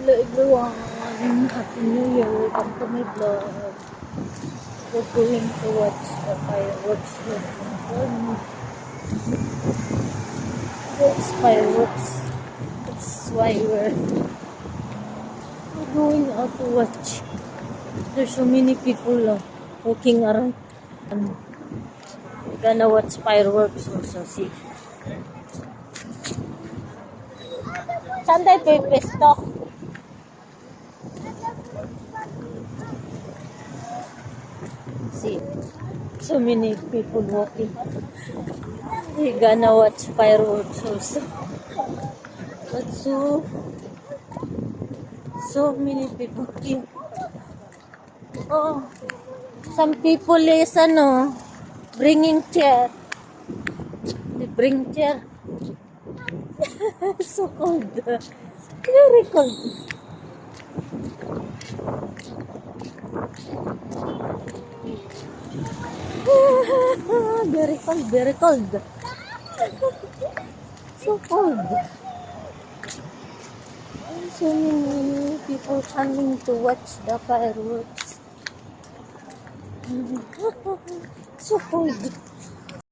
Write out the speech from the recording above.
Hello everyone, Happy New Year, welcome to my vlog. We're going to watch the fireworks here in California. It's fireworks. That's why we're going out to watch. There's so many people walking around. We're gonna watch fireworks also, see. Saan tayo pipesto? See, so many people walking. We're gonna watch fireworks also. But so many people here. Oh, some people is bringing chair. They bring chair. So cold. Very cold. Very cold, very cold. So cold. So many people coming to watch the fireworks. So cold.